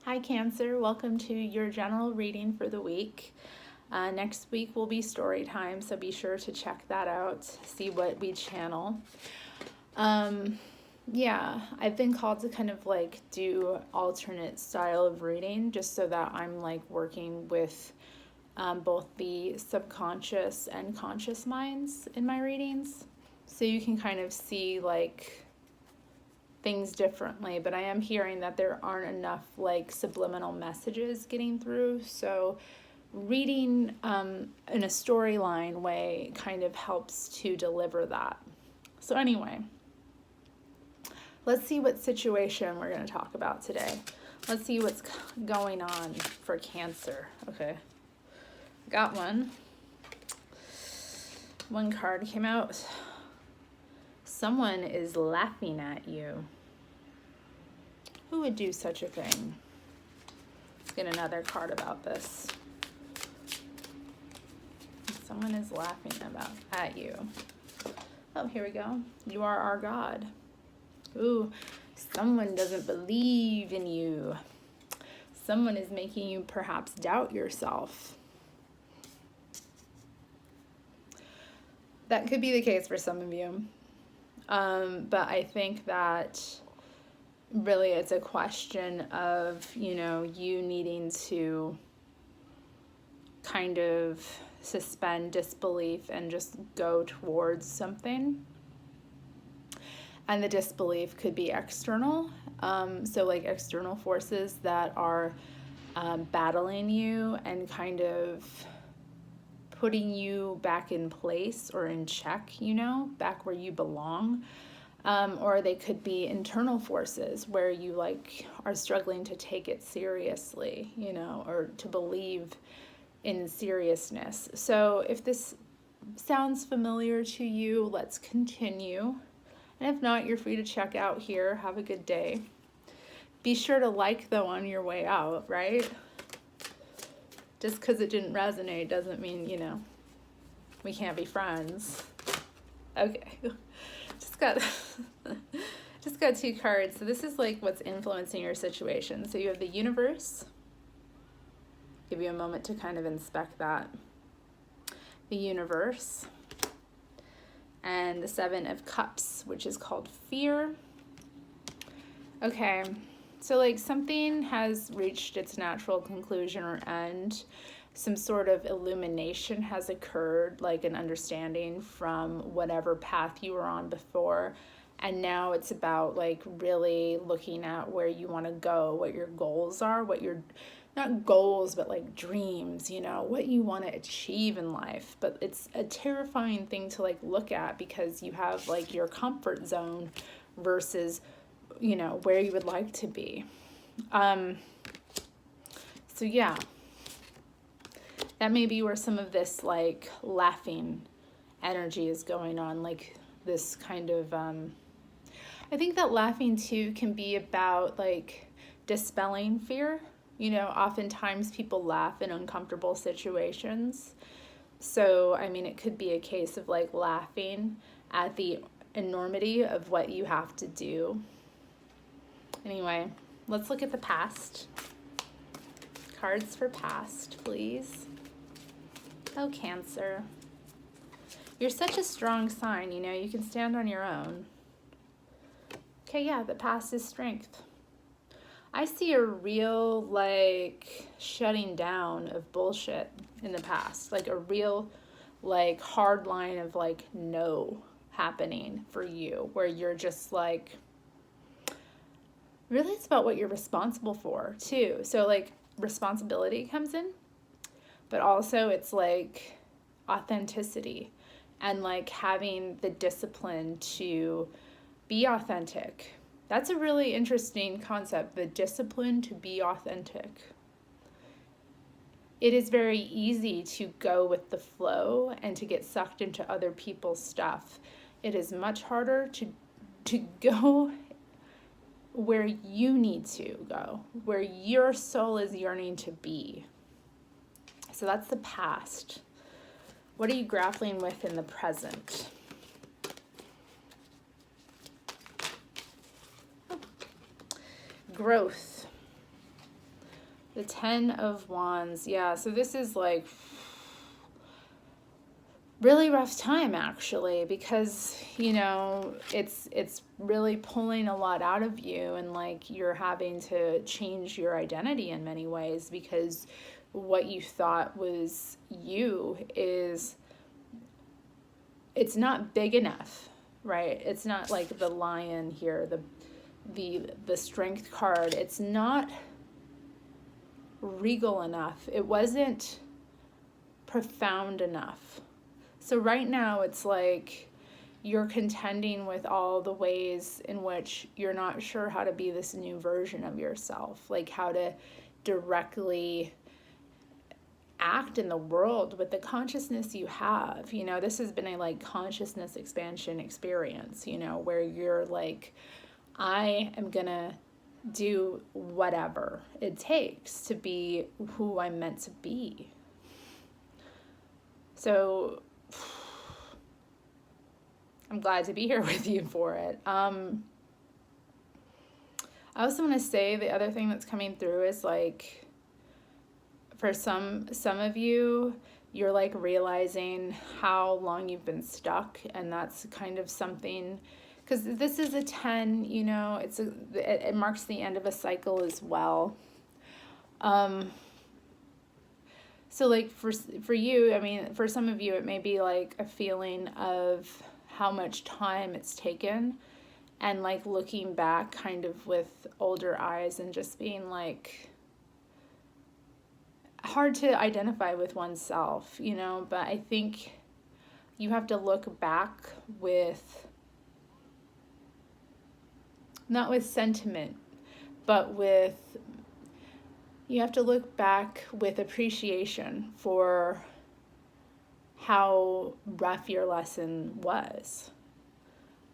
Hi Cancer, welcome to your general reading for the week. Next week will be story time, so be sure to check that out, see what we channel. Yeah, I've been called to kind of like do alternate style of reading just so that I'm like working with both the subconscious and conscious minds in my readings. So you can kind of see like things differently, but I am hearing that there aren't enough like subliminal messages getting through. So reading in a storyline way kind of helps to deliver that. So anyway, let's see what situation we're going to talk about today. Let's see what's going on for Cancer. Okay, got one. One card came out. Someone is laughing at you. Who would do such a thing? Let's get another card about this. Someone is laughing at you. Oh, here we go. You are our God. Ooh, someone doesn't believe in you. Someone is making you perhaps doubt yourself. That could be the case for some of you. But I think that really it's a question of, you needing to kind of suspend disbelief and just go towards something. And the disbelief could be external. So like external forces that are battling you and kind of putting you back in place or in check, back where you belong. Or they could be internal forces where you like are struggling to take it seriously, or to believe in seriousness. So if this sounds familiar to you, let's continue. And if not, you're free to check out here. Have a good day. Be sure to like though on your way out, right? Just because it didn't resonate doesn't mean, we can't be friends. Okay. Just got two cards. So this is like what's influencing your situation. So you have the universe. Give you a moment to kind of inspect that. The universe. And the Seven of Cups, which is called fear. Okay. So like something has reached its natural conclusion or end. Some sort of illumination has occurred, like an understanding from whatever path you were on before. And now it's about like really looking at where you want to go, what your goals are, what your, not goals, but like dreams, what you want to achieve in life. But it's a terrifying thing to like look at because you have like your comfort zone versus, where you would like to be. So yeah. That may be where some of this like laughing energy is going on, like this kind of, I think that laughing too can be about like dispelling fear. Oftentimes people laugh in uncomfortable situations. So, I mean, it could be a case of like laughing at the enormity of what you have to do. Anyway, let's look at the past. Cards for past, please. Oh, Cancer. You're such a strong sign, you can stand on your own. Okay, yeah, the past is strength. I see a real, like, shutting down of bullshit in the past. Like, a real, like, hard line of, like, no happening for you. Where you're just, like, really it's about what you're responsible for, too. So, like, responsibility comes in. But also it's like authenticity and like having the discipline to be authentic. That's a really interesting concept, the discipline to be authentic. It is very easy to go with the flow and to get sucked into other people's stuff. It is much harder to go where you need to go, where your soul is yearning to be. So that's the past. What are you grappling with in the present? Growth. The Ten of Wands. Yeah, so this is like really rough time, actually, because, you know, it's really pulling a lot out of you, and like you're having to change your identity in many ways, because what you thought was you is, it's not big enough, right? It's not like the Lion here, the Strength card. It's not regal enough. It wasn't profound enough. So right now it's like you're contending with all the ways in which you're not sure how to be this new version of yourself, like how to directly act in the world with the consciousness you have. You know, this has been a like consciousness expansion experience, you know, where you're like, I am gonna do whatever it takes to be who I'm meant to be. So I'm glad to be here with you for it. I also want to say the other thing that's coming through is like, for some of you, you're like realizing how long you've been stuck, and that's kind of something, because this is a 10, you know, it marks the end of a cycle as well. So like for you, I mean, for some of you, it may be like a feeling of how much time it's taken, and like looking back kind of with older eyes and just being like, hard to identify with oneself, you know, but I think you have to look back with, not with sentiment, but you have to look back with appreciation for how rough your lesson was.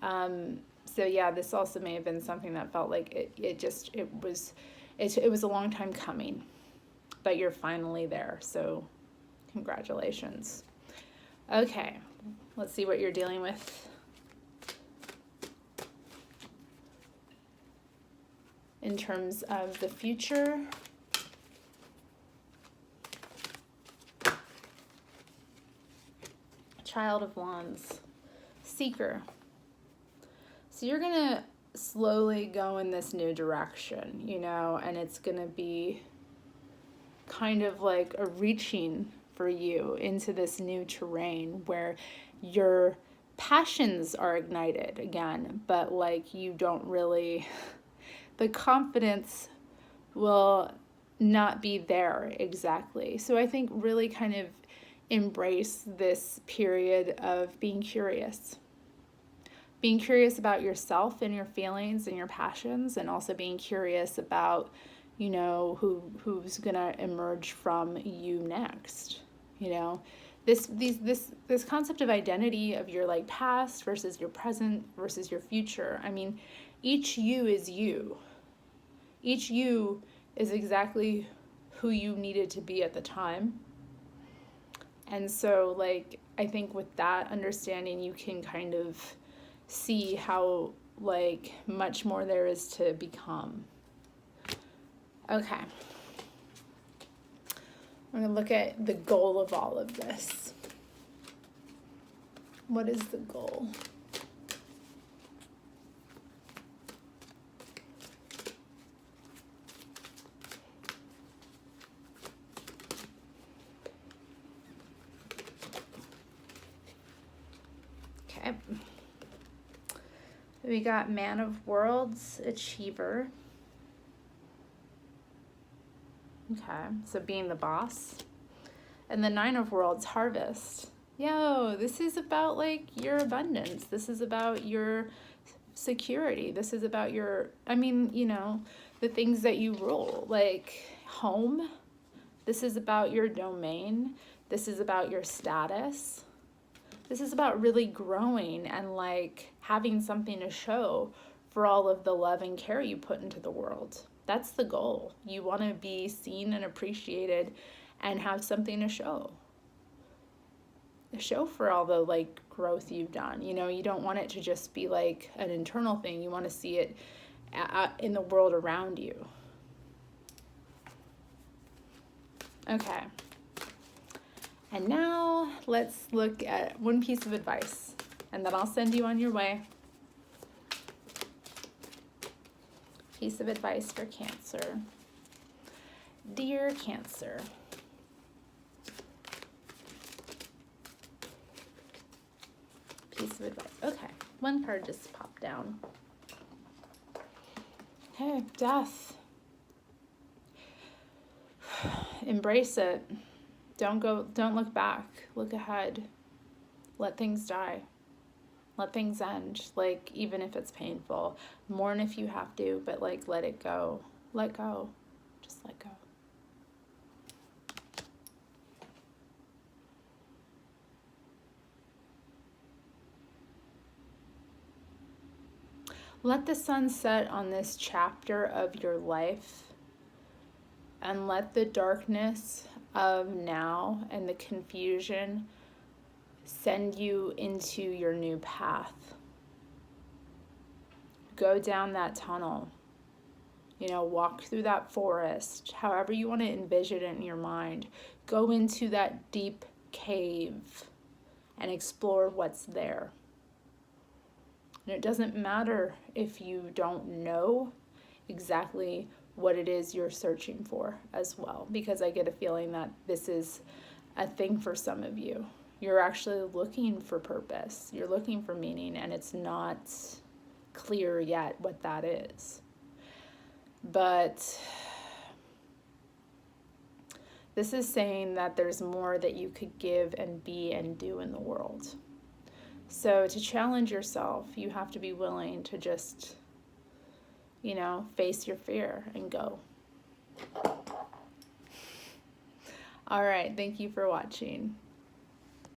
So yeah, this also may have been something that felt like it was a long time coming, but you're finally there. So congratulations. Okay, let's see what you're dealing with in terms of the future. Child of Wands, Seeker. So you're going to slowly go in this new direction, you know, and it's going to be kind of like a reaching for you into this new terrain where your passions are ignited again, but like you don't really, the confidence will not be there exactly. So I think really kind of embrace this period of being curious about yourself and your feelings and your passions, and also being curious about, you know, who's gonna emerge from you next. You know, this concept of identity, of your like past versus your present versus your future. I mean, each you is you. Each you is exactly who you needed to be at the time. And so, like, I think with that understanding, you can kind of see how, like, much more there is to become. Okay. We're going to look at the goal of all of this. What is the goal? Okay. We got Man of Worlds, Achiever. Okay, so being the boss. And the Nine of Worlds, Harvest. Yo, this is about like your abundance. This is about your security. This is about your, I mean, you know, the things that you rule, like home. This is about your domain. This is about your status. This is about really growing and like having something to show for all of the love and care you put into the world. That's the goal. You want to be seen and appreciated and have something to show. Show for all the like growth you've done. You know, you don't want it to just be like an internal thing. You want to see it in the world around you. Okay. And now let's look at one piece of advice, and then I'll send you on your way. Piece of advice for Cancer. Dear Cancer, piece of advice. Okay, one card just popped down. Okay, Death. Embrace it. Don't look back. Look ahead. Let things die. Let things end. Like, even if it's painful. Mourn if you have to, but like, let it go. Let go. Just let go. Let the sun set on this chapter of your life, and let the darkness of now and the confusion send you into your new path. Go down that tunnel, walk through that forest, however you want to envision it in your mind. Go into that deep cave and explore what's there. And it doesn't matter if you don't know exactly what it is you're searching for as well, because I get a feeling that this is a thing for some of you. You're actually looking for purpose. You're looking for meaning, and it's not clear yet what that is. But this is saying that there's more that you could give and be and do in the world. So to challenge yourself, you have to be willing to just, face your fear and go. All right, thank you for watching.